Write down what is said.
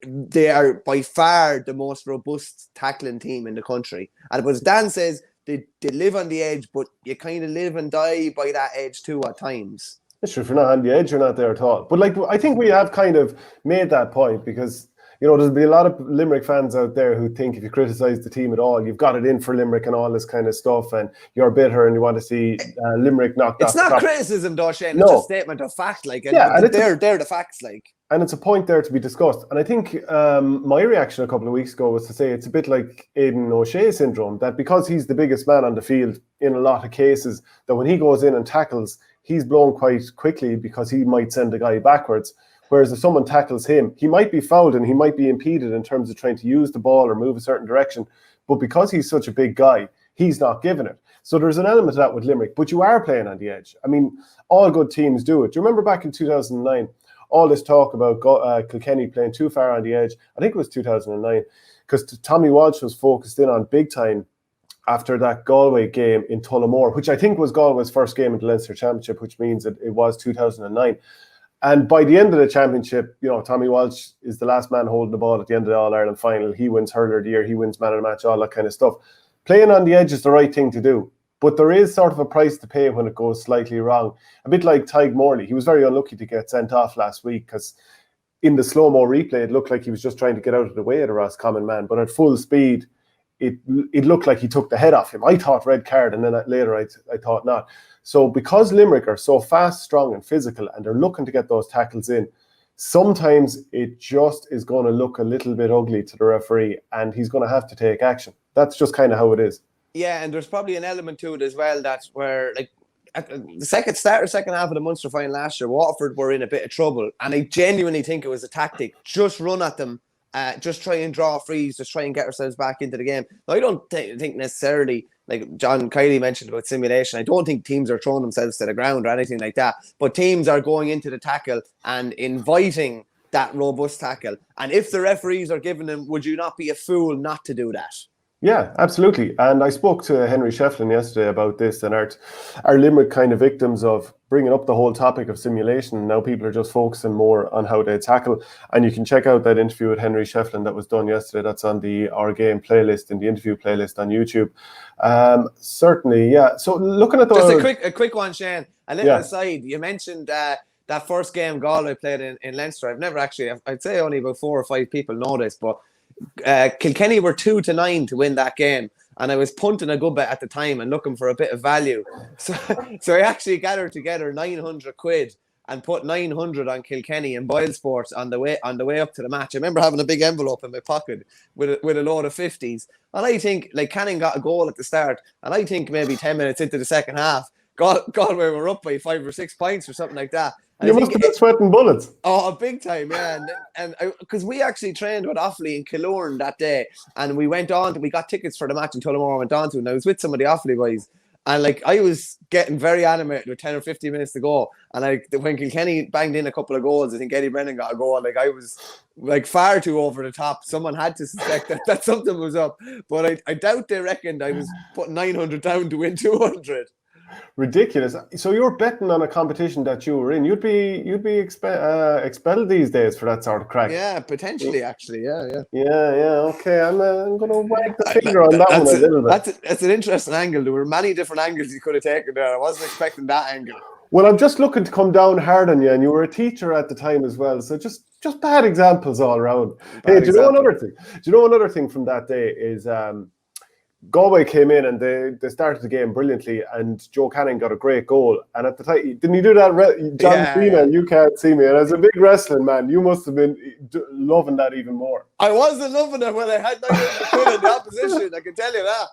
they are by far the most robust tackling team in the country. And as Dan says, they live on the edge, but you kind of live and die by that edge too at times. It's true. If you're not on the edge, you're not there at all. But I think we have kind of made that point because, there'll be a lot of Limerick fans out there who think if you criticise the team at all, you've got it in for Limerick and all this kind of stuff, and you're bitter and you want to see Limerick knocked off. It's not criticism, though, Shane. It's just a statement of fact. And they're the facts. And it's a point there to be discussed. And I think my reaction a couple of weeks ago was to say it's a bit like Aidan O'Shea syndrome, that because he's the biggest man on the field in a lot of cases, that when he goes in and tackles, he's blown quite quickly because he might send a guy backwards. Whereas if someone tackles him, he might be fouled and he might be impeded in terms of trying to use the ball or move a certain direction. But because he's such a big guy, he's not given it. So there's an element of that with Limerick. But you are playing on the edge. I mean, all good teams do it. Do you remember back in 2009, all this talk about Kilkenny playing too far on the edge? I think it was 2009, because Tommy Walsh was focused in on big time after that Galway game in Tullamore, which I think was Galway's first game in the Leinster Championship, which means it was 2009. And by the end of the championship, Tommy Walsh is the last man holding the ball at the end of the All-Ireland final. He wins Hurler of the Year, he wins Man of the Match, all that kind of stuff. Playing on the edge is the right thing to do. But there is sort of a price to pay when it goes slightly wrong. A bit like Tadhg Morley. He was very unlucky to get sent off last week because in the slow-mo replay, it looked like he was just trying to get out of the way of the Roscommon man. But at full speed, it looked like he took the head off him. I thought red card, and then later I thought not. So because Limerick are so fast, strong and physical, and they're looking to get those tackles in, sometimes it just is going to look a little bit ugly to the referee, and he's going to have to take action. That's just kind of how it is. Yeah, and there's probably an element to it as well that's where, at the second half of the Munster final last year, Waterford were in a bit of trouble, and I genuinely think it was a tactic. Just run at them, just try and draw frees, just try and get ourselves back into the game. Now, I don't think necessarily, like John Kiley mentioned about simulation, I don't think teams are throwing themselves to the ground or anything like that, but teams are going into the tackle and inviting that robust tackle. And if the referees are giving them, would you not be a fool not to do that? Yeah, absolutely. And I spoke to Henry Shefflin yesterday about this, and are Limerick kind of victims of bringing up the whole topic of simulation? Now people are just focusing more on how they tackle. And you can check out that interview with Henry Shefflin that was done yesterday. That's on the Our Game playlist, in the interview playlist on YouTube. Certainly, yeah. So looking at those... Just a quick one, Shane. A little aside, you mentioned that first game Galway played in Leinster. I've never actually, I'd say only about 4 or 5 people know this, but Kilkenny were 2-9 to win that game, and I was punting a good bit at the time and looking for a bit of value. So I actually gathered together 900 quid and put 900 on Kilkenny and Boyle Sports on the way up to the match. I remember having a big envelope in my pocket with a load of 50s, and I think Canning got a goal at the start, and I think maybe 10 minutes into the second half, Galway were up by 5 or 6 points or something like that. You must have been sweating bullets. Oh, big time, yeah. And because we actually trained with Offaly in Killorn that day, and we got tickets for the match in Tullamore, went on to, and I was with some of the Offaly boys, and I was getting very animated with 10 or 15 minutes to go, and when Kilkenny banged in a couple of goals, I think Eddie Brennan got a goal, I was far too over the top. Someone had to suspect that something was up, but I doubt they reckoned I was putting 900 down to win 200. Ridiculous. So you're betting on a competition that you were in. You'd be expelled these days for that sort of crack. Yeah, potentially, actually. Yeah. Okay, I'm going to wag the finger on that one a little bit. That's an interesting angle. There were many different angles you could have taken there. I wasn't expecting that angle. Well, I'm just looking to come down hard on you, and you were a teacher at the time as well. So just bad examples all around. Hey, do you know another thing? Do you know another thing from that day is Galway came in and they started the game brilliantly, and Joe Canning got a great goal. And at the time, didn't he do that? John Cena, you can't see me. And as a big wrestling man, you must have been loving that even more. I wasn't loving it when I had 900 quid in the opposition. I can tell you that.